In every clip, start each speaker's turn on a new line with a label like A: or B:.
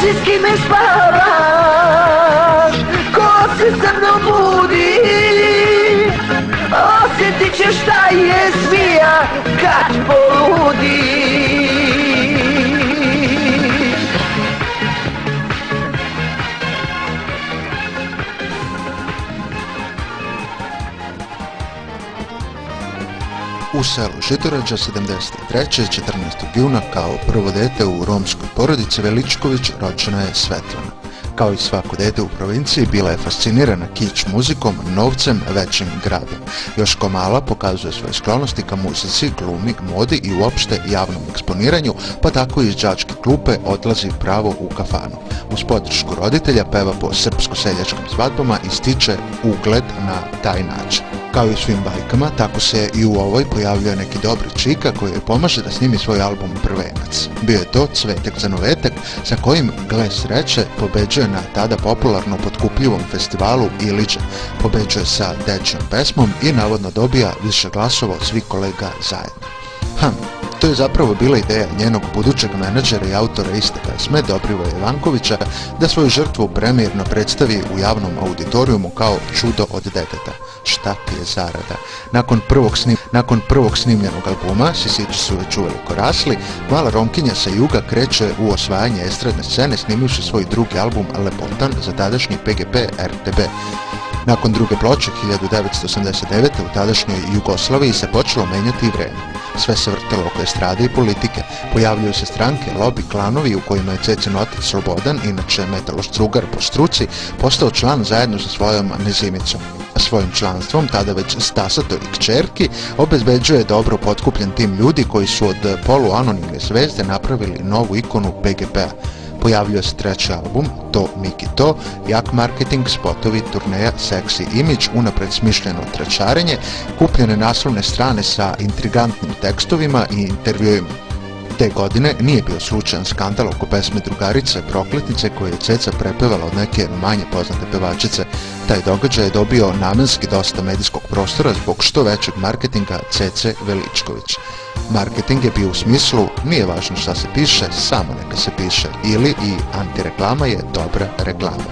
A: si s kime spavaš, ko se sa mnom budi, osjetit ćeš šta je zmija kad poludi.
B: U selu Žitorađa 73. 14. juna kao prvo dete u romskoj porodici Veličković rođena je Svetlana. Kao i svako dete u provinciji, bila je fascinirana kič muzikom, novcem, većim gradom. Još ko mala pokazuje svoje sklonosti ka muzici, glumi, modi i uopšte javnom eksponiranju, pa tako iz đačke klupe odlazi pravo u kafanu. Uz podršku roditelja peva po srpsko-seljačkim svadbama i stiče ugled na taj način. Kao i u svim bajkama, tako se i u ovoj pojavljuje neki dobri čika koji joj pomaže da snimi svoj album Prvenac. Bio je to Cvetak za novetak sa kojim, gle sreće, pobeđuje na tada popularno potkupljivom festivalu Iliđe. Pobeđuje sa dečjom pesmom i navodno dobija više glasova od svih kolega zajedno. To je zapravo bila ideja njenog budućeg menadžera i autora iste pesme, Dobrivoja Ivankovića, da svoju žrtvu premijerno predstavi u javnom auditorijumu kao čudo od deteta. Šta ti je zarada? Nakon prvog snimljenog albuma, sisići su već uveliko rasli, mala Romkinja sa juga kreće u osvajanje estradne scene snimivši svoj drugi album Lepotan za tadašnji PGP RTB. Nakon druge ploče 1989. u tadašnjoj Jugoslaviji se počelo menjati i vreme. Sve se vrtelo oko estrade i politike. Pojavljuju se stranke, lobi, klanovi u kojima je Cecin otac Slobodan, inače metalošstrugar po struci, postao član zajedno sa svojom Nezimicom. Svojim članstvom, tada već stasatoj kćerki, obezbeđuje dobro potkupljen tim ljudi koji su od poluanonimne zvezde napravili novu ikonu PGP-a. Pojavljuje se treći album, To Miki To, jak marketing, spotovi, turneja, seksi imidž, unapred smišljeno tračarenje, kupljene naslovne strane sa intrigantnim tekstovima i intervjuima. Te godine nije bio slučajan skandal oko pesme Drugarice Prokletnice koju je Ceca prepevala od neke manje poznate pevačice. Taj događaj je dobio namenski dosta medijskog prostora zbog što većeg marketinga Cece Veličković. Marketing je bio u smislu, nije važno šta se piše, samo neka se piše, ili i antireklama je dobra reklama.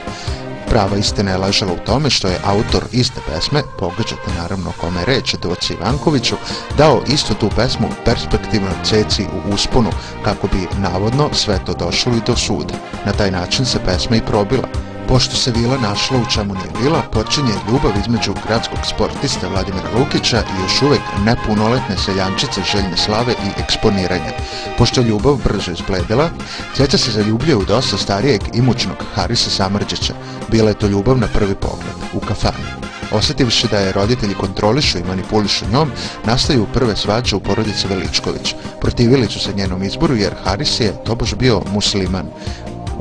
B: Prava istina je ležala u tome što je autor iste pesme, pogađate naravno kome je reč, Doci Ivankoviću, dao istu tu pesmu perspektivnoj Ceci u usponu, kako bi navodno sve to došlo i do suda. Na taj način se pesma i probila. Pošto se vila našla u čemu nije bila, počinje ljubav između gradskog sportista Vladimira Lukića i još uvijek nepunoletne seljančice željne slave i eksponiranja. Pošto ljubav brzo izbledela, Ceca se zaljubljuje u dosta starijeg imućnog Harisa Samrđića. Bila je to ljubav na prvi pogled, u kafani. Osjetivši da je roditelji kontrolišu i manipulišu njom, nastaju prve svađe u porodici Veličković. Protivili su se njenom izboru jer Haris je tobož bio musliman.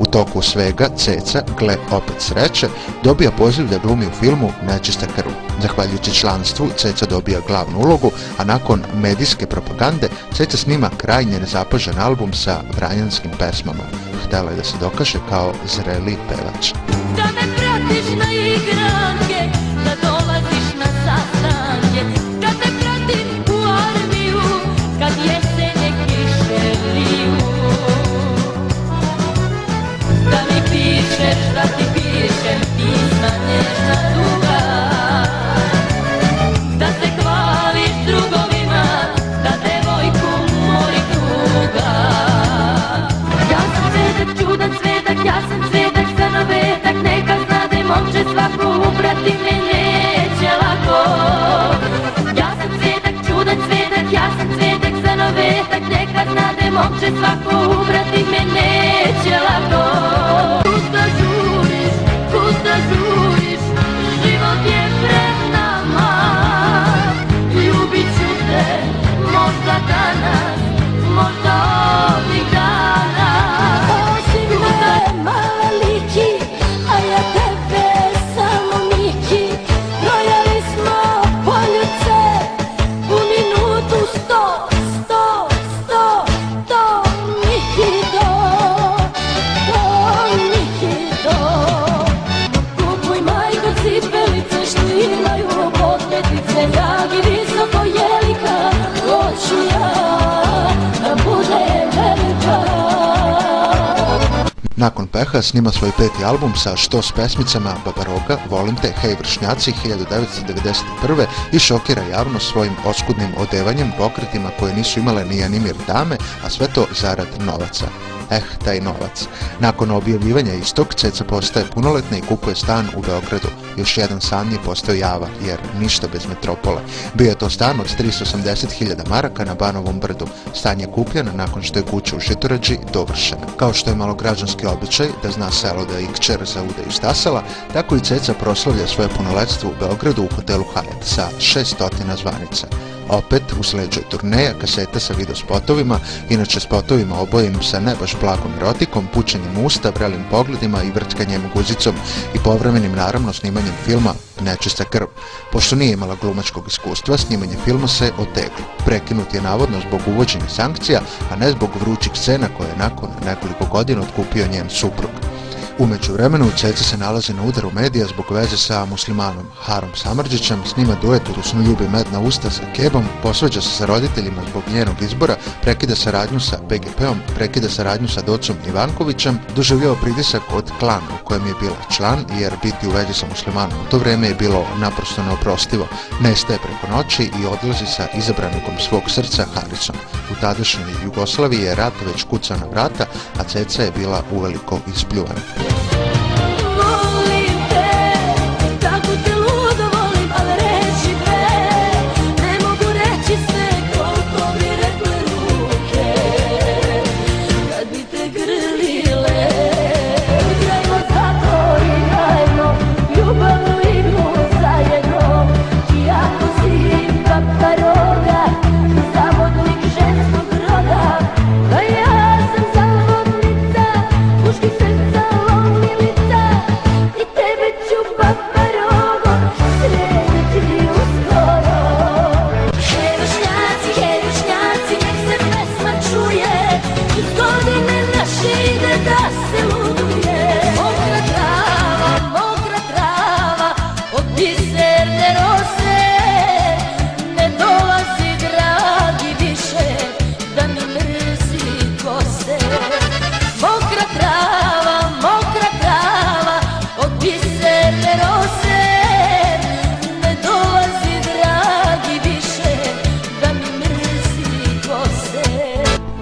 B: U toku svega, Ceca, gle opet sreće, dobija poziv da glumi u filmu Nečista krv. Zahvaljujući članstvu, Ceca dobija glavnu ulogu, a nakon medijske propagande, Ceca snima krajnje nezapažen album sa vranjanskim pesmama. Htela je da se dokaže kao zreli pevač.
C: Da me pratiš na igranke, da dolaziš na sastanke, da te pratim u armiju, kad jesene kiše liju. Da mi pišeš, da ti pišem pisma nježna tuga, da se hvališ drugovima, da devojku mori tuga. Ja sam svetak, čudan svetak, ja sam svetak za novetak, neka znade momče svako uprati me neće lako. Ja sam svetak, čudan svetak, ja sam svetak za novetak, neka znade momče svako uprati me neće lako. Kuda žuriš, život je pred nama, ljubit ću te, možda danas, možda ovih dana. Osim me male liki, a ja tebe samo Miki, brojali smo poljuce, u minutu 100, Miki do.
B: Nakon peha snima svoj 5. album sa što s pesmicama Babaroga, Volim te, Hej vršnjaci 1991. i šokira javnost svojim oskudnim odevanjem, pokretima koje nisu imale ni animir dame, a sve to zarad novaca. Taj novac. Nakon objavljivanja istog, Ceca postaje punoletna i kupuje stan u Beogradu. Još jedan san je postao java, jer ništa bez metropole. Bio je to stan od 380.000 maraka na Banovom brdu. Stan je kupljen nakon što je kuća u Žitorađi dovršena. Kao što je malograđanski običaj da zna selo da i kćer za udaju stasala, tako i Ceca proslavlja svoje punoletstvo u Beogradu u hotelu Hyatt sa 600 zvanica. Opet usleđuje turneja, kaseta sa videospotovima, inače spotovima obojenim sa ne baš blagom erotikom, pučenjem usta, vrelim pogledima i vrtkanjem guzicom i povremenim naravno snimanjem filma Nečista krv. Pošto nije imala glumačkog iskustva, snimanje filma se oteglo. Prekinut je navodno zbog uvođenja sankcija, a ne zbog vrućih scena koje je nakon nekoliko godina otkupio njen suprug. U međuvremenu Ceca se nalazi na udaru medija zbog veze sa muslimanom Harom Samardžićem, snima duet u Usnu ljubi medna usta sa Kebom, posvađa se sa roditeljima zbog njenog izbora, prekida saradnju sa BGP-om, prekida saradnju sa docom Ivankovićem, doživljava pritisak od klana u kojem je bila član, jer biti u vezi sa muslimanom u to vreme je bilo naprosto neoprostivo. Nestaje preko noći i odlazi sa izabranikom svog srca Harisom. U tadašnjoj Jugoslaviji je rat već kucao na vrata, a Ceca je bila uveliko ispljuvana.
C: Volim te, tako te ludo volim, ali reći bre, ne mogu reći sve koliko bi rekle ruke, kad bi te grlile. Igrajmo zato, igrajmo, ljubavnu igru zajedno, i ako si Babaroga, zavodnik ženskog roda, da ja sam zavodnica muških srca.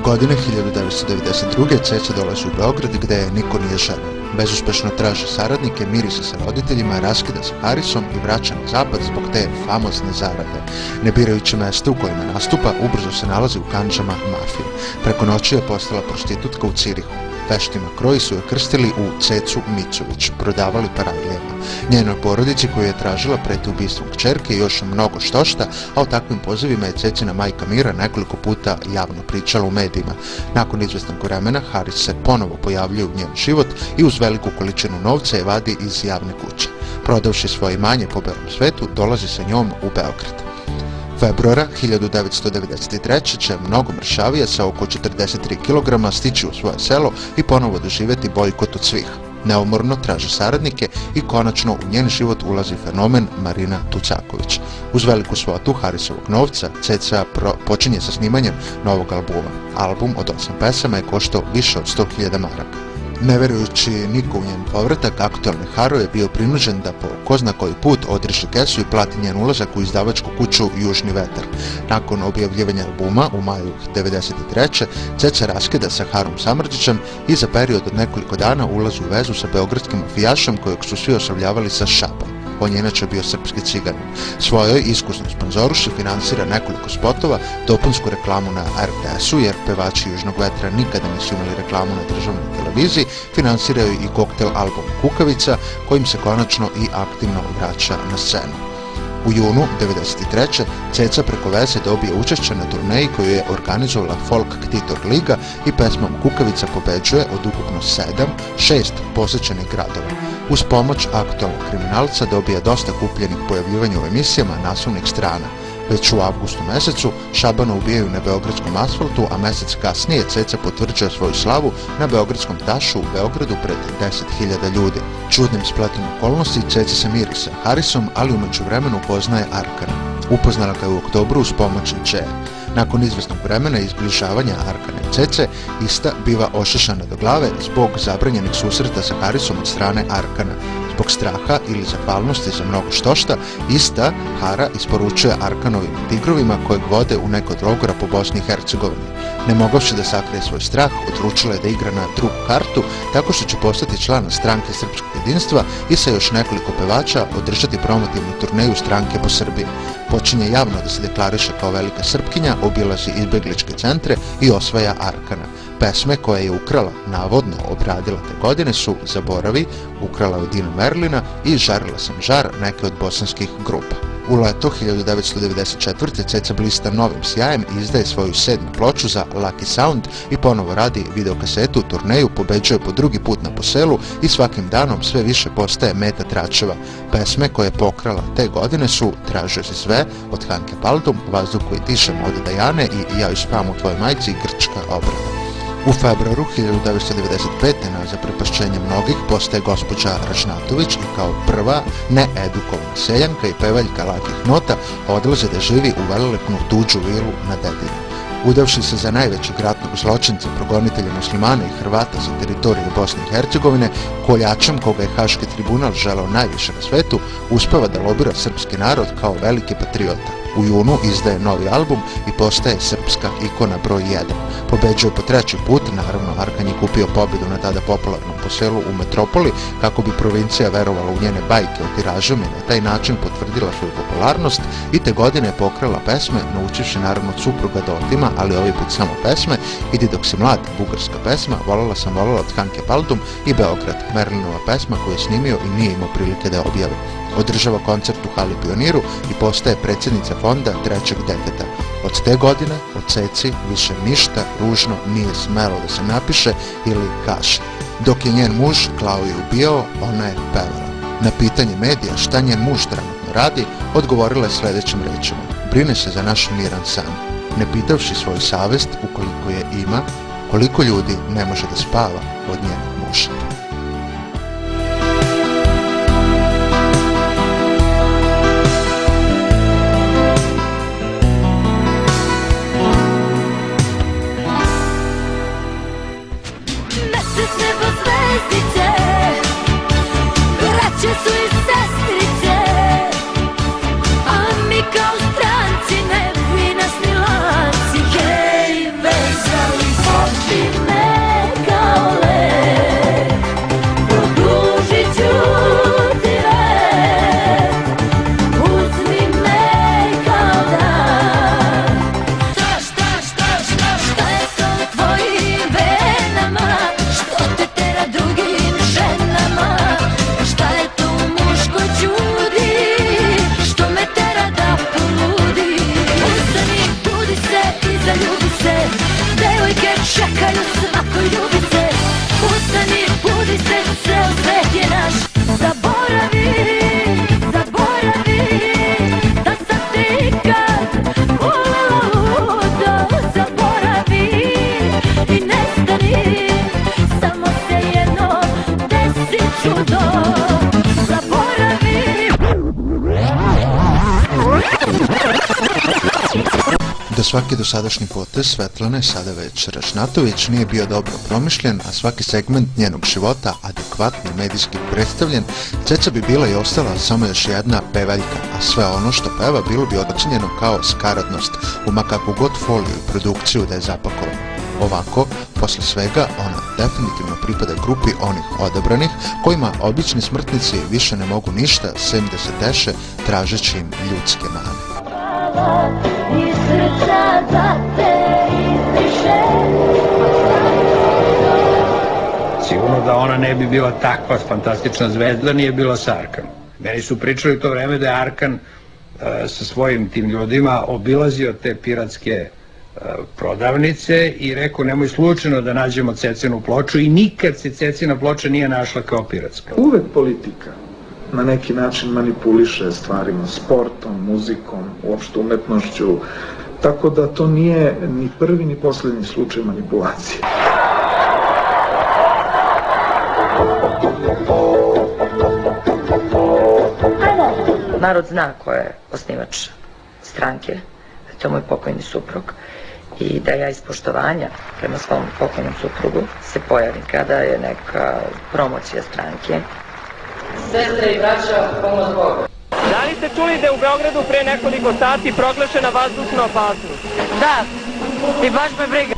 B: Godine 1992. Ceca dolazi u Beograd gde je niko nije želeo. Bezuspešno traži saradnike, miri se sa roditeljima, raskida sa Harisom i vraća na zapad zbog te famozne zarade. Ne birajući mesta u kojima nastupa, ubrzo se nalazi u kandžama mafije. Preko noći je postala prostitutka u Cirihu. Veštima kroji su je krstili u Cecu Micović, prodavali paraglijama. Njenoj porodici koju je tražila preti ubistvom kćerke i još mnogo štošta, a o takvim pozivima je Cecina majka Mira nekoliko puta javno pričala u medijima. Nakon izvesnog vremena Haris se ponovo pojavljuje u njen život i uz veliku količinu novca je vadi iz javne kuće. Prodavši svoje imanje po belom svetu, dolazi sa njom u Beograd. Februara 1993. će mnogo mršavija sa oko 43 kg stići u svoje selo i ponovo doživjeti bojkot od svih. Neumorno traži saradnike i konačno u njen život ulazi fenomen Marina Tucaković. Uz veliku svotu Harisovog novca, Ceca počinje sa snimanjem novog albuma. Album od 8 pesama je koštao više od 100.000 maraka. Ne verujući niko u njen povratak, aktualni Haro je bio prinuđen da po ko zna koji put odriši kesu i plati njen ulazak u izdavačku kuću Južni vetar. Nakon objavljivanja albuma u maju 1993. Ceca raskida sa Harom Samardžićem i za period od nekoliko dana ulazi u vezu sa beogradskim mafijašom kojeg su svi oslovljavali sa Šabom. On je inače bio srpski ciganin. Svojoj iskusnoj sponzoruši finansira nekoliko spotova, dopunsku reklamu na RTS-u, jer pevači Južnog vetra nikada nisu imali reklamu na državnoj televiziji, finansiraju i koktel album Kukavica, kojim se konačno i aktivno vraća na scenu. U junu 1993. Ceca preko veze dobije učešće na turneji koju je organizovala Folk Ktitor Liga i pesmom Kukavica pobeđuje od ukupno 6 posećenih gradova. Uz pomoć aktualnog kriminalca dobija dosta kupljenih pojavljivanja u emisijama naslovnih strana. Već u avgustu mesecu Šabana ubijaju na beogradskom asfaltu, a mesec kasnije Ceca potvrđuje svoju slavu na beogradskom tašu u Beogradu pred 10.000 ljudi. Čudnim spletom okolnosti Ceca se miri sa Harisom, ali u međuvremenu poznaje Arkana. Upoznala ga je u oktobru uz pomoć Džeja. Nakon izvesnog vremena i izbližavanja Arkana i Cece, ista biva ošišana do glave zbog zabranjenih susreta sa Harisom od strane Arkana. Zbog straha ili zahvalnosti za mnogo štošta, ista Hara isporučuje Arkanovim tigrovima kojeg vode u neko od logora po Bosni i Hercegovini. Ne mogavši da sakrije svoj strah, odlučila je da igra na drugu kartu tako što će postati član stranke Srpskog jedinstva i sa još nekoliko pevača održati promotivnu turneju stranke po Srbiji. Počinje javno da se deklariše kao velika Srpkinja, obilazi izbegličke centre i osvaja Arkana. Pesme koje je ukrala, navodno obradila te godine su Zaboravi, ukrala od Dina Merlina i Žarila sam žar, neke od bosanskih grupa. U leto 1994. Ceca blista novim sjajem i izdaje svoju 7. ploču za Lucky Sound i ponovo radi videokasetu, turneju, pobeđuje po drugi put na poselu i svakim danom sve više postaje meta tračeva. Pesme koje je pokrala te godine su Tražio si sve od Hanke Paldum, Vazduh koji dišem od Dajane i Ja ju spam u tvojoj majci i Grčka obrada. U februaru 1995. na zaprepašćenje mnogih postaje gospođa Ražnatović i kao prva needukovana seljanka i pevaljka lakih nota odlazi da živi u velelepnu tuđu vilu na Dedinju. Udavši se za najvećeg ratnog zločinca, progonitelja muslimana i Hrvata sa teritorije Bosne i Hercegovine, koljačem koga je Haški tribunal želeo najviše na svetu, uspeva da lobira srpski narod kao veliki patriota. U junu izdaje novi album i postaje srpska ikona broj 1. Pobeđuje po 3. put, naravno Arkan je kupio pobedu na tada popularnom poselu u metropoli kako bi provincija verovala u njene bajke o tiražama i na taj način potvrdila svoju popularnost i te godine je pokrala pesme, naučivši naravno od supruga da otima, ali ovaj put samo pesme, Idi dok si mlad, bugarska pesma, Volela sam volela od Hanke Paldum i Beograd, Merlinova pesma koju je snimio i nije imao prilike da je objavi. Održava koncert u Hali Pioniru i postaje predsjednica fonda trećeg deteta. Od te godine, od Ceci, više ništa ružno nije smelo da se napiše ili kaže. Dok je njen muž klao i ubijao, ona je pevala. Na pitanje medija šta njen muž trenutno radi, odgovorila je sljedećim rečima: brine se za naš miran san. Ne pitavši svoju savest, ukoliko je ima, koliko ljudi ne može da spava od njenog muža. Da svaki dosadašnji potez Svetlane, sada već Ražnatović, nije bio dobro promišljen, a svaki segment njenog života adekvatno medijski predstavljen, Ceca bi bila i ostala samo još jedna pevaljka, a sve ono što peva bilo bi ocenjeno kao skaradnost, u ma kakvu god foliju i produkciju da je zapakovano. Ovako, posle svega, ona definitivno pripada grupi onih odabranih, kojima obični smrtnici više ne mogu ništa, sem da se teše tražeći im ljudske mane.
C: I srca za te izdiše.
D: Sigurno da ona ne bi bila takva fantastična zvezda, nije bila sa Arkanom. Meni su pričali u to vreme da je Arkan sa svojim tim ljudima obilazio te piratske prodavnice i rekao nemoj slučajno da nađemo Cecinu ploču i nikad se Cecina ploča nije našla kao piratska.
E: Uvek politika na neki način manipuliše stvarima, sportom, muzikom, uopšte umetnošću, tako da to nije ni prvi ni posljednji slučaj manipulacije.
F: Narod zna ko je osnivač stranke. to je moj pokojni suprug, i da ja iz poštovanja prema svom pokojnom suprugu se pojavim kada je neka promocija stranke. Sestre i braćo, pomoć Boga.
G: Da li ste čuli da je u Beogradu pre nekoliko sati proglašena vazdušna opasnost?
F: Da, i baš me briga.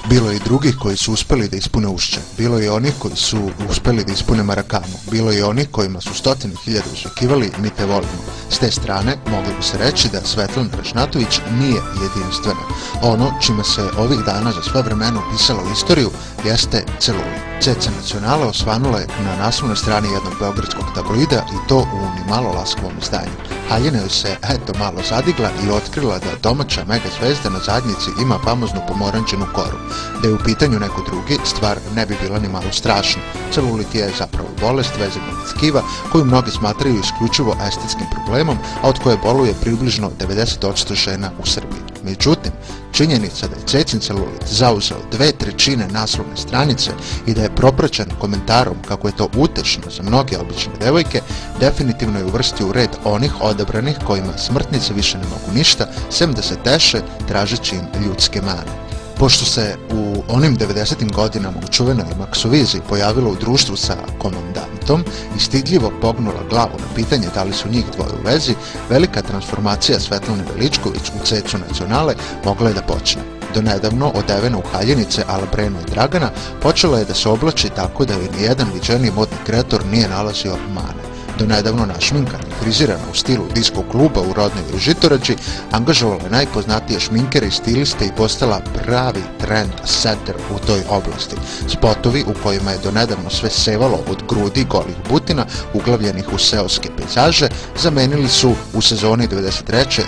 B: Bilo je i drugih koji su uspeli da ispune ušće, bilo je onih koji su uspeli da ispune Marakamu, bilo je onih kojima su stotine hiljada očekivali mi te volimo. S te strane moglo bi se reći da Svetlana Rašnatović nije jedinstvena. Ono čime se ovih dana za sve vremena upisalo u istoriju jeste celulit. CC Nacionale osvanula je na naslovnoj strani jednog beogradskog tabloida i to u nimalo laskavom izdanju. Haljina joj se eto malo zadigla i otkrila da domaća mega zvezda na zadnjici ima famoznu pomoranđenu koru. Da je u pitanju neko drugi, stvar ne bi bila ni malo strašna. Celulit je zapravo bolest vezana od tkiva koju mnogi smatraju isključivo estetskim problemom, a od koje boluje približno 90% žena u Srbiji. Međutim, činjenica da je Cecin celulit zauzeo 2/3 naslovne stranice i da je propraćen komentarom kako je to utešno za mnoge obične devojke, definitivno je uvrstio u red onih odabranih kojima smrtnice više ne mogu ništa, sem da se teše tražeći im ljudske mane. Pošto se u onim 90. godinama u čuvenoj Maksovizi pojavilo u društvu sa komandantom i stidljivo pognula glavu na pitanje da li su njih dvoje u vezi, velika transformacija Svetlane Veličković u CC Nacionale mogla je da počne. Donedavno odevena u haljenice ala Brenu i Dragana, počela je da se oblači tako da joj nijedan viđeniji modni kreator nije nalazio mane. Donedavno našminkana i frizirana u stilu disko kluba u rodnoj Žitorađi, angažovala je najpoznatije šminkere i stiliste i postala pravi trend setter u toj oblasti. Spotovi u kojima je donedavno sve sevalo od grudi golih butina uglavljenih u seoske pejzaže zamenili su u sezoni 93.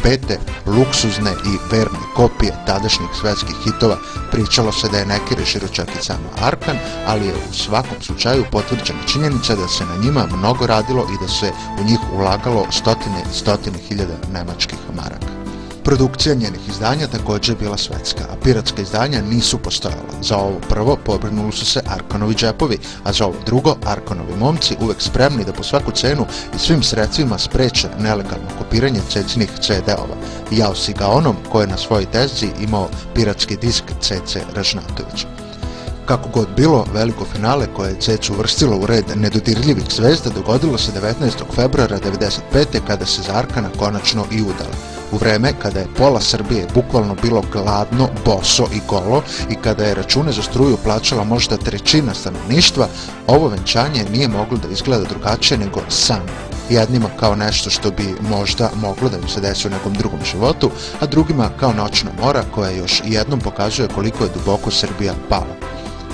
B: 95. luksuzne i verne kopije tadašnjih svetskih hitova. Pričalo se da je neki režirao čak i sama Arkan, ali je u svakom slučaju potvrđena činjenica da se na njima mnogo radilo i da se u njih ulagalo stotine hiljada nemačkih maraka. Produkcija njenih izdanja također je bila svetska, a piratska izdanja nisu postojala. Za ovo prvo pobrinuli su se Arkanovi džepovi, a za ovo drugo Arkanovi momci uvek spremni da po svaku cenu i svim sredstvima spreče nelegalno kopiranje Cecinih CD-ova. Jao si ga onom ko je na svojoj tezzi imao piratski disk CC Rašnatović. Kako god bilo, veliko finale koje je Cecu uvrstilo u red nedodirljivih zvezda dogodilo se 19. februara 1995. kada se za Arkana konačno i udala. U vreme kada je pola Srbije bukvalno bilo gladno, boso i golo i kada je račune za struju plaćala možda 1/3 stanovništva, ovo venčanje nije moglo da izgleda drugačije nego san. Jednima kao nešto što bi možda moglo da im se desi u nekom drugom životu, a drugima kao noćna mora koja još jednom pokazuje koliko je duboko Srbija pala.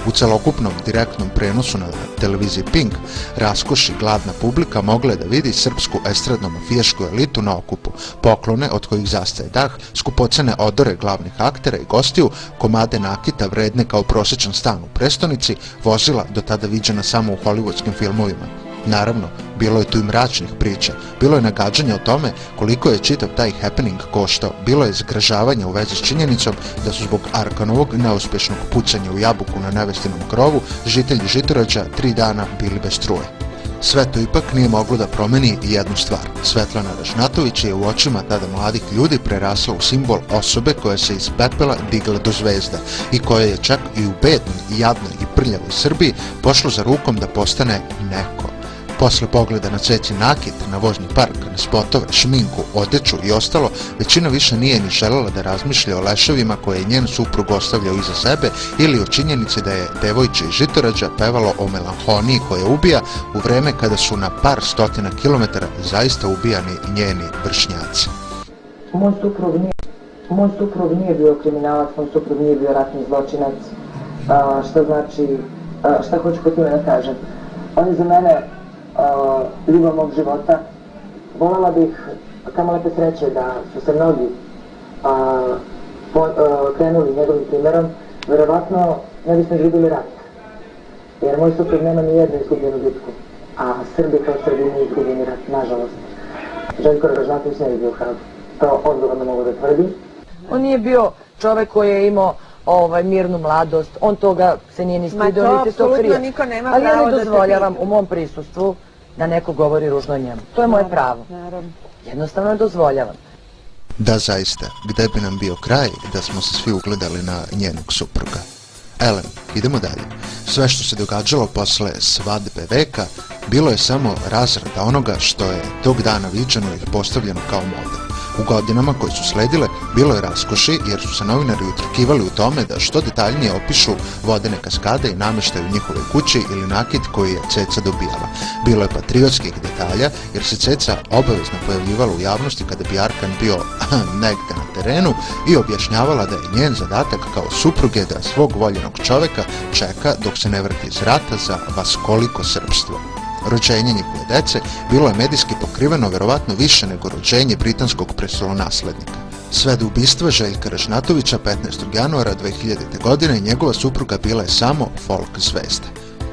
B: U celokupnom direktnom prenosu na televiziji Pink, raskoš i gladna publika mogla je da vidi srpsku estradno-mafijašku elitu na okupu, poklone od kojih zastaje dah, skupocene odore glavnih aktera i gostiju, komade nakita vredne kao prosječan stan u prestonici, vozila do tada viđena samo u hollywoodskim filmovima. Naravno, bilo je tu i mračnih priča, bilo je nagađanja o tome koliko je čitav taj happening koštao, bilo je zgražavanja u vezi s činjenicom da su zbog Arkanovog neuspješnog pucanja u jabuku na nevestinom krovu žitelji Žitorađa 3 dana bili bez struje. Sve to ipak nije moglo da promeni jednu stvar. Svetlana Rašnatović je u očima tada mladih ljudi prerasla u simbol osobe koja se iz pepela digla do zvezda i koja je čak i u bednoj i jadnoj i prljavoj Srbiji pošlo za rukom da postane neko. Posle pogleda na Cecin nakit, na vozni park, na spotove, šminku, odeću i ostalo, većina više nije ni želela da razmišlja o leševima koje je njen suprug ostavljao iza sebe ili o činjenici da je devojče iz Žitorađa pevalo o melanhoniji koja ubija u vreme kada su na par stotina kilometara zaista ubijani njeni vršnjaci.
F: Moj suprug nije bio kriminalac, moj suprug nije bio ratni zločinac. Šta znači, šta hoću po time da kažem? On je za mene ljubav mog života. Voljela bih, kamo lepe sreće, da su se mnogi krenuli njegovim primjerom, verovatno ne bismo izgubili rat. Jer moj suprug nema ni jednu izgubljenu bitku, a Srbi kao Srbi nije izgubljeni rat, nažalost. Željko Ražnatović ne bi bio hrabar. To odgovorno mogu da tvrdim.
H: On nije bio čovek koji je imao mirnu mladost, on toga se nije ni stidio, niti to krije. Ali ja ne dozvoljavam u mom prisustvu da neko govori ružno o njemu. To je moje pravo. Jednostavno ne dozvoljavam.
B: Da, zaista, gde bi nam bio kraj da smo se svi ugledali na njenog supruga. Ellen, idemo dalje. Sve što se događalo posle svadbe veka bilo je samo razrada onoga što je tog dana viđeno i postavljeno kao moda. U godinama koje su sledile bilo je raskoši jer su se novinari utrkivali u tome da što detaljnije opišu vodene kaskade i namještaju u njihovoj kući ili nakit koji je Ceca dobijala. Bilo je patriotskih detalja jer se Ceca obavezno pojavljivala u javnosti kada bi Arkan bio negde na terenu i objašnjavala da je njen zadatak kao supruge da svog voljenog čoveka čeka dok se ne vrati iz rata za vaskoliko srpstvo. Rođenje njihove dece bilo je medijski pokriveno verovatno više nego rođenje britanskog prestolonaslednika. Sve do ubistva Željka Ražnatovića 15. januara 2000. godine njegova supruga bila je samo folk zvezda.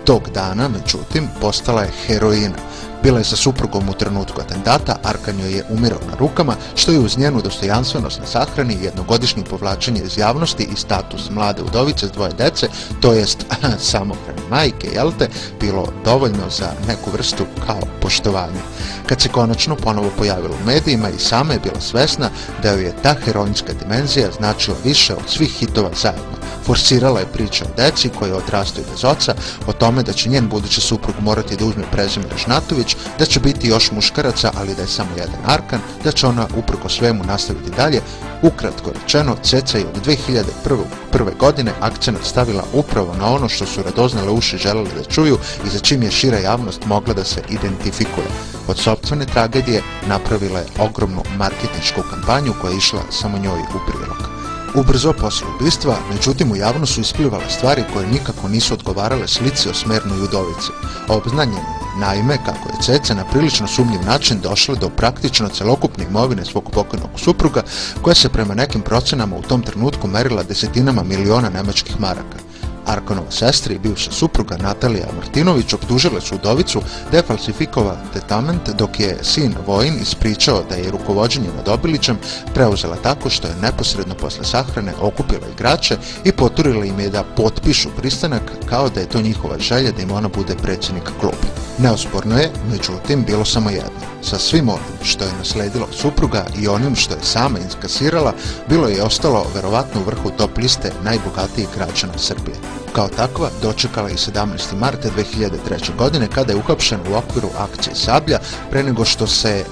B: Tog dana, međutim, postala je heroina. Bila je sa suprugom u trenutku atentata, Arkan joj je umirao na rukama, što je uz njenu dostojanstvenost na sahrani, jednogodišnje povlačenje iz javnosti i status mlade udovice s dvoje dece, to jest samohrane majke, jel te, bilo dovoljno za neku vrstu kao poštovanja. Kad se konačno ponovo pojavila u medijima i sama je bila svesna da joj je ta heroinska dimenzija značila više od svih hitova zajedno. Forsirala je priča o deci koje odrastaju bez oca, o tome da će njen budući suprug morati da uzme prezime Ražnatović, da će biti još muškaraca, ali da je samo jedan Arkan, da će ona uprko svemu nastaviti dalje. Ukratko rečeno, Ceca je od 2001. godine akcenat stavila upravo na ono što su radoznale uši želeli da čuju i za čim je šira javnost mogla da se identifikuje. Od sopstvene tragedije napravila je ogromnu marketinšku kampanju koja je išla samo njoj u prilog. Ubrzo posle ubistva, međutim u javnost su isplivale stvari koje nikako nisu odgovarale slici o smernoj udovici. Obznanjeno je, naime, kako je Ceca na prilično sumnjiv način došla do praktično celokupne imovine svog pokojnog supruga, koja se prema nekim procenama u tom trenutku merila desetinama miliona nemačkih maraka. Arkanova sestra i bivša supruga Natalija Martinović optužile su udovicu da je falsifikovao testament, dok je sin Vojin ispričao da je rukovođenje nad Obilićem preuzela tako što je neposredno posle sahrane okupila igrače i poturila im je da potpišu pristanak kao da je to njihova želja da im ona bude predsjednik kluba. Neosporno je, međutim, bilo samo jedno. Sa svim onim što je nasledila supruga i onim što je sama inkasirala, bilo je ostalo verovatno u vrhu top liste najbogatijih građana Srbije. Kao takva dočekala je 17. marta 2003. godine kada je uhapšena u okviru akcije Sablja pre nego što se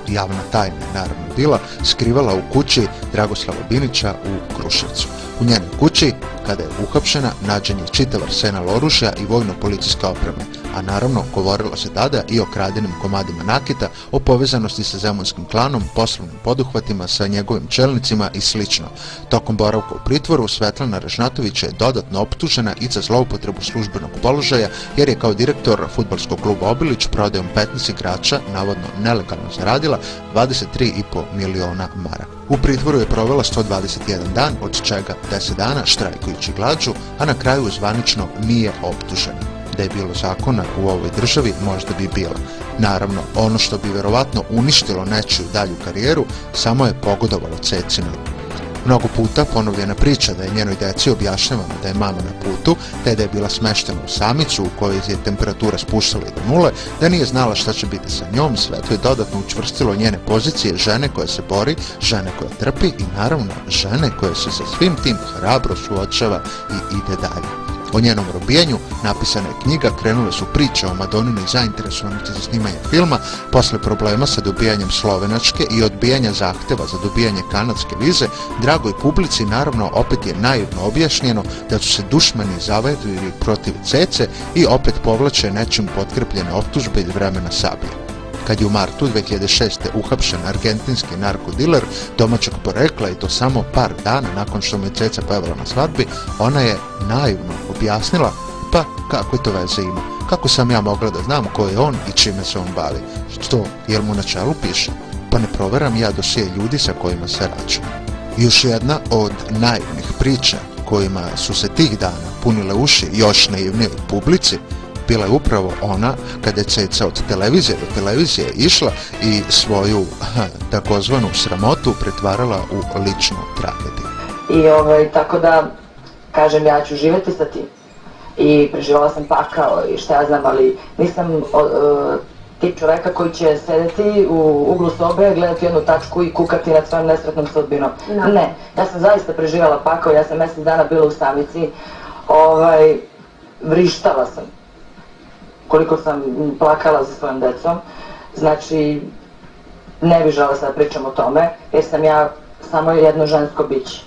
B: javna tajna naravno bila skrivala u kući Dragoslava Binića u Kruševcu. U njenoj kući, kada je uhapšena, nađen je čitav arsenal oružja i vojno-policijske opreme, a naravno govorilo se tada i o kradenim komadima nakita, o povezanosti sa zemunskim klanom, poslovnim poduhvatima sa njegovim čelnicima i sl. Tokom boravka u pritvoru, Svetlana Ražnatović je dodatno optužena i za zloupotrebu službenog položaja, jer je kao direktor fudbalskog kluba Obilić prodajom 15 igrača, navodno nelegalno zaradila 23,5 miliona maraka. U pritvoru je provela 121 dan, od čega 10 dana štrajkujući glađu, a na kraju zvanično nije optužena. Da je bilo zakona u ovoj državi, možda bi bila. Naravno, ono što bi verovatno uništilo nečiju dalju karijeru, samo je pogodovalo Cecinoj. Mnogo puta ponovljena priča da je njenoj deci objašnjavano da je mama na putu, te da je bila smeštena u samicu u kojoj je temperatura spuštala i do nule, da nije znala šta će biti sa njom, sve to je dodatno učvrstilo njene pozicije žene koja se bori, žene koja trpi i naravno žene koja se sa svim tim hrabro suočava i ide dalje. O njenom robijenju napisana je knjiga, krenule su priče o Madoninoj zainteresovanosti za snimanje filma, posle problema sa dobijanjem slovenačke i odbijanja zahteva za dobijanje kanadske vize, dragoj publici naravno opet je naivno objašnjeno da su se dušmani zavedili protiv Cece i opet povlače nečim potkrepljene optužbe iz vremena Sablje. Kad je u martu 2006. uhapšen argentinski narkodiler domaćeg porekla i to samo par dana nakon što mu je Ceca pevala na svadbi, ona je naivno objasnila, pa kakve to veze ima, kako sam ja mogla da znam ko je on i čime se on bavi, što, jel mu na čelu piše, pa ne proveram ja dosije ljudi sa kojima se račun. Još jedna od naivnih priča kojima su se tih dana punile uši još naivnijoj publici, bila je upravo ona kada je Ceca od televizije do televizije išla i svoju takozvanu sramotu pretvarala u ličnu tragediju.
F: I tako da, kažem, ja ću živjeti sa tim. I preživala sam pakao i šta ja znam, ali nisam tip čoveka koji će sedeti u uglu sobe, gledati jednu tačku i kukati nad svojom nesretnom sudbinom. Ne, ja sam zaista preživjela pakao, ja sam mjesec dana bila u samici, vrištala sam koliko sam plakala za svojom decom, znači ne bih žela sad pričam o tome, jer sam ja samo jedno žensko biće.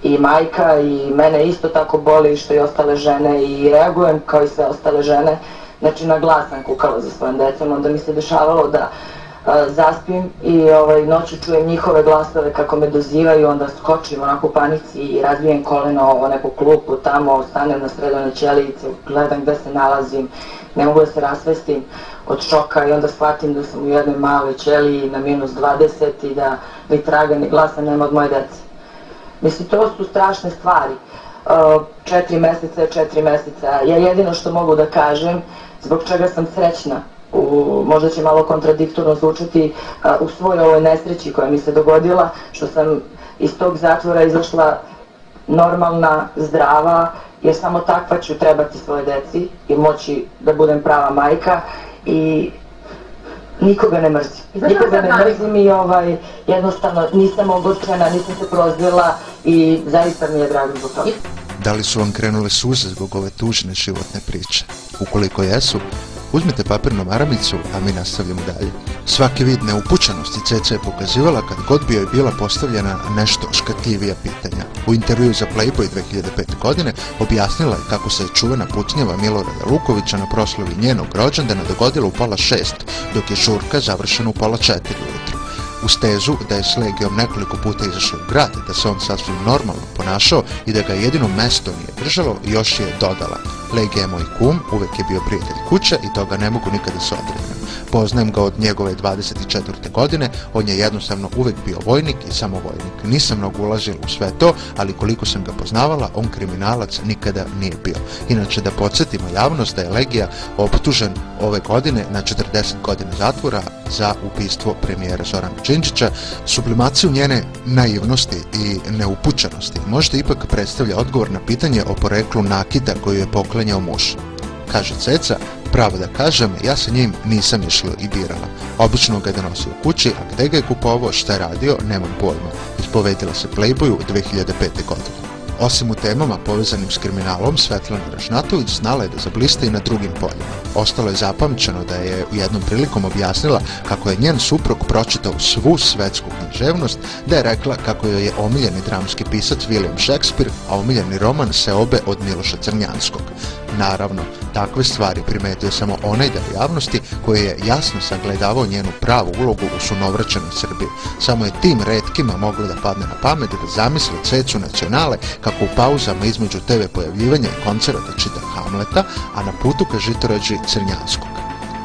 F: I majka i mene isto tako boli što i ostale žene i reagujem kao i sve ostale žene. Znači na glas sam kukala za svojom decom, onda mi se dešavalo da zaspim i noću čujem njihove glasove kako me dozivaju, onda skočim onako u panici i razbijem koleno o neku klupu tamo, stanem na sredone ćelijice, gledam gde se nalazim, ne mogu da se rasvestim od šoka i onda shvatim da sam u jednoj maloj ćeliji na -20 i da ni traga ni glasa nema od moje dece. Mislim, to su strašne stvari. 4 meseca je 4 meseca. Ja jedino što mogu da kažem, zbog čega sam srećna, možda će malo kontradiktorno zvučati, u svoj ovoj nesreći koja mi se dogodila, što sam iz tog zatvora izašla normalna, zdrava, jer samo takva ću trebati svoje deci i moći da budem prava majka i nikoga ne mrzim. Nikoga ne mrzim i jednostavno nisam ogorčena, nisam se prozvila i zaista mi je drago zbog toga.
B: Da li su vam krenule suze zbog ove tužne životne priče? Ukoliko jesu, uzmite papirnu maramicu, a mi nastavljamo dalje. Svaki vid neupućenosti Ceca je pokazivala kad god bi joj bila postavljena nešto škatljivija pitanja. U intervju za Playboy 2005. godine objasnila je kako se čuvena putnjava Milorada Lukovića na proslavi njenog rođendana dogodila u 5:30, dok je žurka završena u 3:30 ujutru. Uz tezu da je s Legijom nekoliko puta izašao u grad, da se on sasvim normalno ponašao i da ga jedino mesto nije držalo, još je dodala: Legija je moj kum, uvek je bio prijatelj kuće i toga ne mogu nikada se odreknem. Poznajem ga od njegove 24. godine, on je jednostavno uvek bio vojnik i samo vojnik. Nisam mnogo ulazila u sve to, ali koliko sam ga poznavala, on kriminalac nikada nije bio. Inače, da podsjetimo javnost da je Legija optužen ove godine na 40 godina zatvora za ubistvo premijera Zorana Đinđića. Sublimaciju njene naivnosti i neupućenosti možda ipak predstavlja odgovor na pitanje o poreklu nakita koju je poklanjao muž. Kaže Ceca: pravo da kažem, ja sa njim nisam išla i birala. Obično ga je donosio kući, a gde ga je kupovao, šta je radio, nemam pojma. Ispovedila se Playboyu 2005. godine. Osim u temama povezanim s kriminalom, Svetlana Ražnatović znala je da zablista i na drugim poljima. Ostalo je zapamćeno da je u jednom prilikom objasnila kako je njen suprug pročitao svu svetsku književnost, da je rekla kako joj je omiljeni dramski pisac William Shakespeare, a omiljeni roman Seobe od Miloša Crnjanskog. Naravno, takve stvari primetio samo onaj deo javnosti koji je jasno sagledavao njenu pravu ulogu u sunovraćenoj Srbiji. Samo je tim retkima moglo da padne na pamet da zamisle Cecu Nacionale kako u pauzama između TV pojavljivanja i koncerta čita Hamleta, a na putu ka žitorađi Crnjanskog.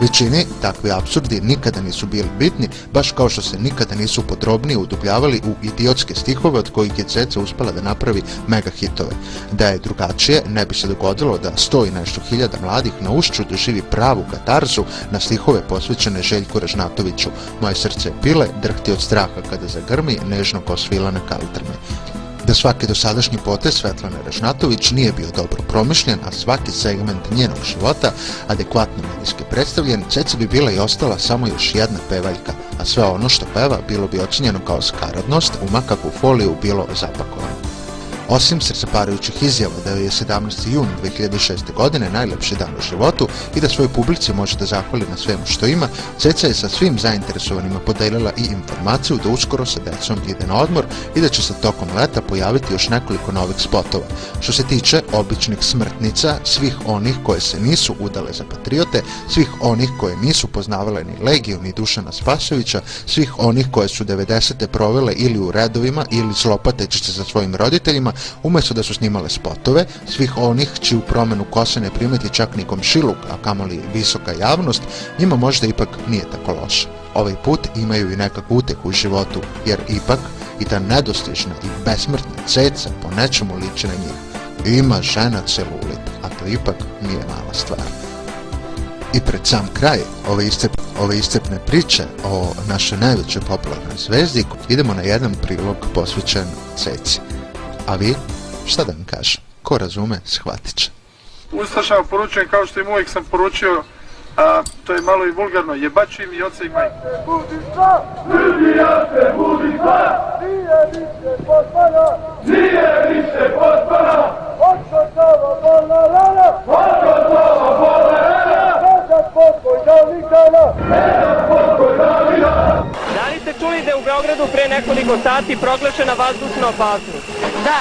B: Većini takvi apsurdi nikada nisu bili bitni, baš kao što se nikada nisu podrobnije udubljavali u idiotske stihove od kojih je Ceca uspela da napravi mega hitove. Da je drugačije, ne bi se dogodilo da 100 i nešto hiljada mladih na Ušću doživi pravu katarzu na stihove posvećene Željku Ražnatoviću: moje srce pile, drhti od straha kada zagrmi, nežno kao svilane kalitrme. Da svaki dosadašnji potez Svetlane Ražnatović nije bio dobro promišljen, a svaki segment njenog života adekvatno medijski predstavljen, Ceca bi bila i ostala samo još jedna pevaljka, a sve ono što peva bilo bi ocenjeno kao skaradnost, u makakvu foliju bilo zapakovano. Osim srceparajućih izjava da je 17. jun 2006. godine najlepši dan u životu i da svojoj publici može da zahvali na svemu što ima, Ceca je sa svim zainteresovanima podelila i informaciju da uskoro sa decom ide na odmor i da će se tokom leta pojaviti još nekoliko novih spotova. Što se tiče običnih smrtnica, svih onih koje se nisu udale za patriote, svih onih koje nisu poznavale ni Legiju ni Dušana Spasojevića, svih onih koje su 90. provele ili u redovima ili zlopateći se za svojim roditeljima, umjesto da su snimale spotove, svih onih čiju promenu kose ne primeti čak ni komšiluk, a kamoli visoka javnost, njima možda ipak nije tako loše. Ovaj put imaju i nekakvu utehu u životu, jer ipak i ta nedostižna i besmrtna Ceca po nečemu liči na njih. Ima žena celulit, a to ipak nije mala stvar. I pred sam kraj ove iscrpne priče o našoj najvećoj popularnoj zvezdi idemo na jedan prilog posvećen Ceci. A vi, šta da vam kažem, ko razume, shvatit će.
I: Ustašama poručujem, kao što im uvijek sam poručio,
E: a to je malo i vulgarno, jebaču im i oca i majke.
G: Da li ste čuli da je u Beogradu pre nekoliko sati proglašena vazdušna opasnost?
H: Da,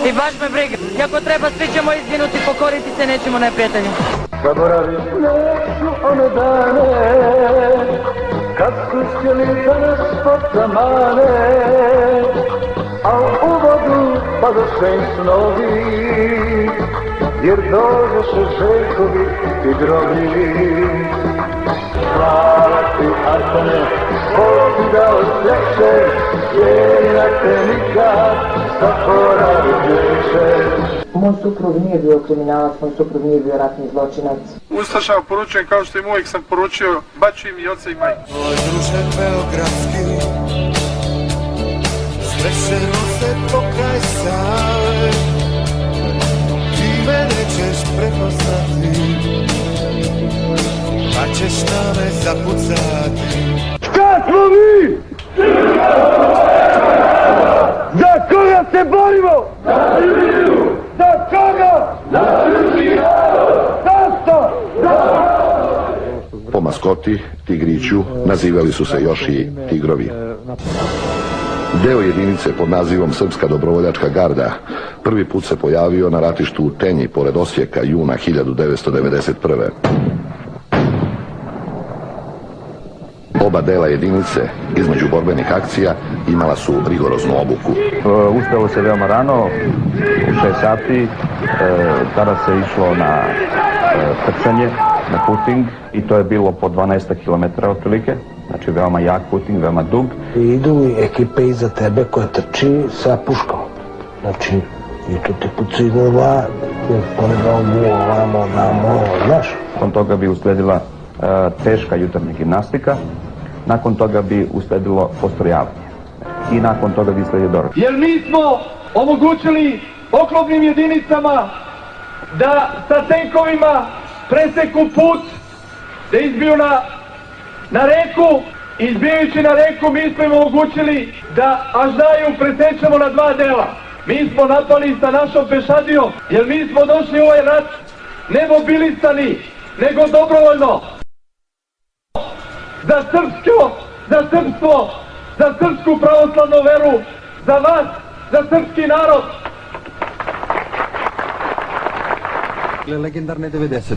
H: i baš me briga. Ako treba, svi ćemo izginuti, pokoriti se nećemo neprijatelju.
A: Zaboravim neću one dane, kad su htjeli da nas potamane, a u vodu padoše im snovi, jer dođeše Željkovi i grobi. Hvala ti, Arkane, Bog ti dao sreće, jer na te nikad zaboravit neće.
F: Moj suprug nije bio kriminalac, moj suprug nije bio ratni zločinac.
E: Ustašama poručujem kao što im uvijek sam poručio, baču im i oca i majke.
I: Moj druže beogradski, srećemo se pokraj Save, ti me nećeš prepoznati, pa ćeš na me zapucati.
A: Šta smo mi? Za koga se borimo? Za Srbiju! Za koga? Za srpski narod! Zašto?
J: Po maskoti, tigriću, nazivali su se još i tigrovi. Deo jedinice pod nazivom Srpska dobrovoljačka garda prvi put se pojavio na ratištu u Tenji pored Osijeka juna 1991. Oba dela jedinice između borbenih akcija imala su rigoroznu obuku.
K: Ustalo se veoma rano, u 6 sati, tada se išlo na trčanje, na puting i to je bilo po 12 km otprilike, znači veoma jak puting, veoma dug.
L: I idu ekipe iza tebe koja trči sa puškom, znači i to te pucaju na dva, pored ovamo, znaš.
K: Nakon toga bi usledila teška jutarnja gimnastika, nakon toga bi usledilo postrojavanje i nakon toga bi usledio doručak.
A: Jer mi smo omogućili oklopnim jedinicama da sa tenkovima preseku put, da izbiju na reku, izbijujući na reku mi smo im omogućili da Aždaju presečemo na dva dela. Mi smo napali sa našom pešadijom, jer mi smo došli u ovaj rat ne mobilisani, nego dobrovoljno. Za srpsko, za srpstvo, za srpsku pravoslavnu veru, za vas, za srpski narod.
M: Legendarne 90.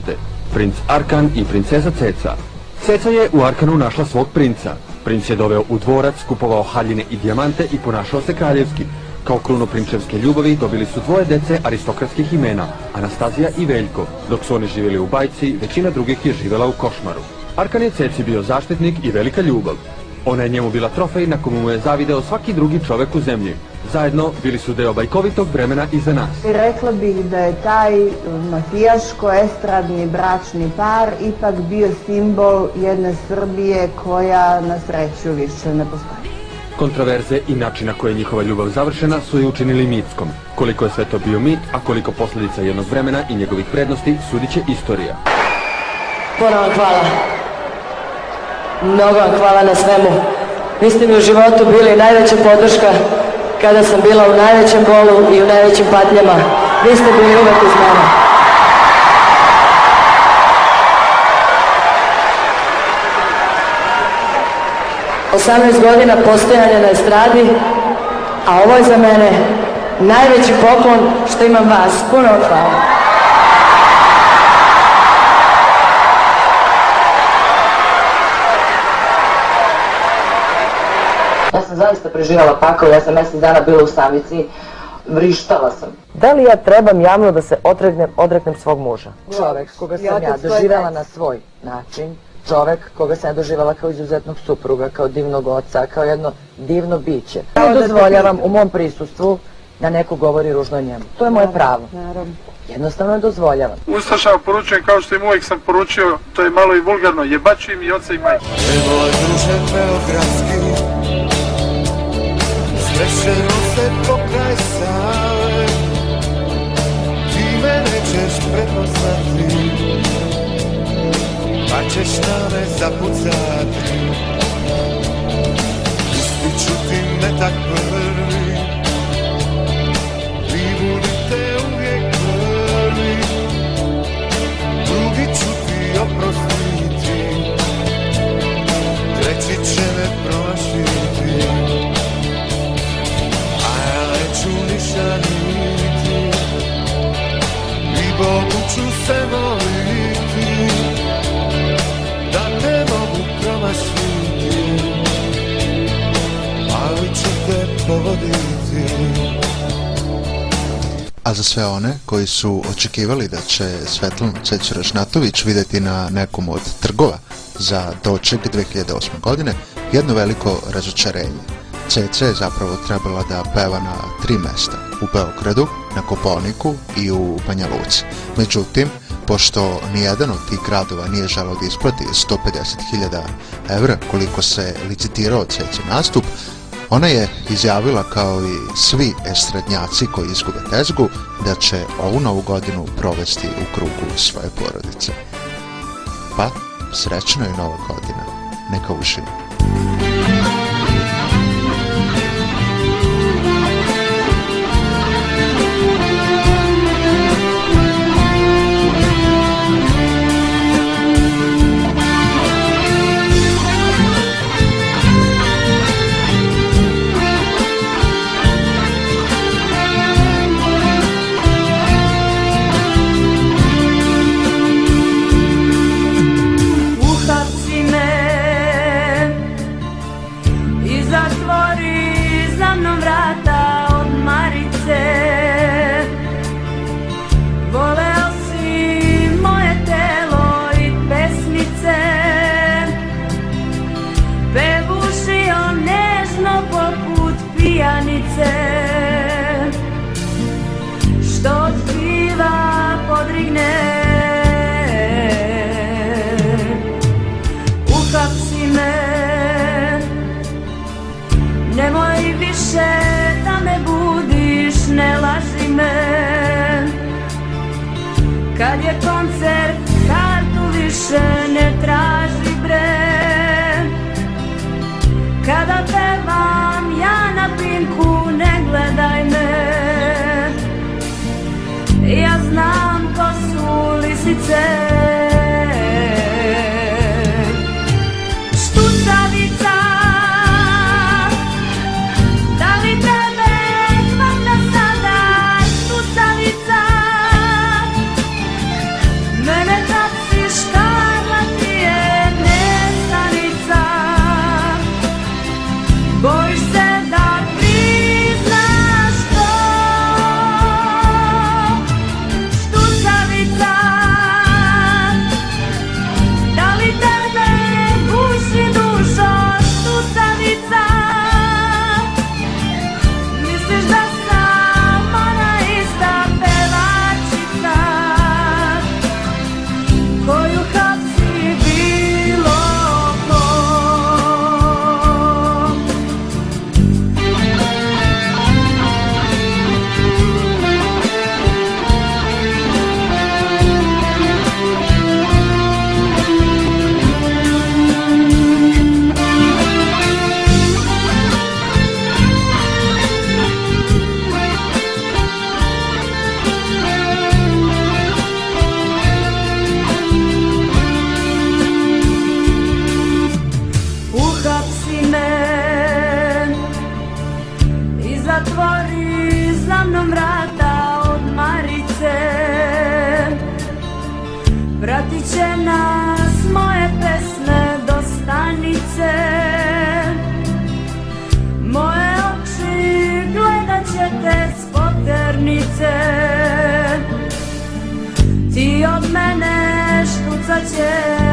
M: Princ Arkan i princeza Ceca. Ceca je u Arkanu našla svog princa. Princ je doveo u dvorac, kupovao haljine i dijamante i ponašao se kraljevski. Kao krunu prinčevske ljubavi dobili su dvoje dece aristokratskih imena, Anastazija i Veljko. Dok su oni živjeli u bajci, većina drugih je živjela u košmaru. Arkan je Ceci bio zaštitnik i velika ljubav. Ona je njemu bila trofej na komu mu je zavideo svaki drugi čovek u zemlji. Zajedno bili su deo bajkovitog vremena iza nas.
N: Rekla bih da je taj mafijaško-estradni bračni par ipak bio simbol jedne Srbije koja na sreću više ne postoji.
M: Kontroverze i način na koje je njihova ljubav završena su je učinili mitskom. Koliko je sve to bio mit, a koliko posljedica jednog vremena i njegovih prednosti sudit će istorija.
H: Puno vam hvala. Mnogo vam hvala na svemu. Vi ste mi u životu bili najveća podrška kada sam bila u najvećem bolu i u najvećim patnjama. Vi ste bili uvek uz mene. Osamnaest godina postojanja na estradi, a ovo je za mene najveći poklon što imam vas. Puno vam hvala. Ja sam zaista preživjela pakao, ja sam mjesec dana bila u samici, vrištala sam. Da li ja trebam javno da se odreknem svog muža? Čovek koga sam ja doživjela na svoj način, čovek koga sam ja doživjela kao izuzetnog supruga, kao divnog oca, kao jedno divno biće. Ja ne dozvoljavam u mom prisustvu da neko govori ružno o njemu. To je moje pravo. Jednostavno ne dozvoljavam.
E: Ustašama poručujem kao što im uvijek sam poručio, to je malo i vulgarno, jebaču im i oca i majke.
I: Moj druže beogradski, srećemo se pokraj Save, ti me nećeš prepoznati, pa kad ćeš na me zapucati. Pustit ću ti metak prvi, vi budite uvijek prvi, drugi ću ti oprostiti, treći će me promašiti, a ja neću ništa niti, i Bogu ću se moliti, da te mogu promašiti, ali ću te povoditi.
B: A za sve one koji su očekivali da će Svetlanu Cecu Rašnatović vidjeti na nekom od trgova za doček 2008. godine, jedno veliko razočarenje. Ceca je zapravo trebala da peva na 3 mesta, u Beogradu, na Kopaoniku i u Banja Luci. Međutim, pošto nijedan od tih gradova nije želeo da isplati 150.000 evra koliko se licitirao Cecin nastup, ona je izjavila kao i svi estradnjaci koji izgube tezgu da će ovu novu godinu provesti u krugu svoje porodice. Pa, srećna je nova godina. Neka uživa.
C: Što otkriva podrigne, uhapsi me, nemoj više da me budiš, ne laži me. Kad je koncert, kartu više ne traži bre. Kada pevam ja na Pinku, ne gledaj me. Ja znam ko su lisice. Štucavica, da li tebe hvata sada? Štucavica, mene hapsiš, Karla ti je nestanica. Bojiš se da priznaš to. Štucavica, da li tebe guši dušo? Štucavica, misliš da sam ona ista pevačica koju hapsi bilo ko? Uhapsi me i zatvori za mnom vrata od Marice. Pratit će nas moje pesme do stanice. Moje oči gledat će te s poternice. Ti od mene štucat ćeš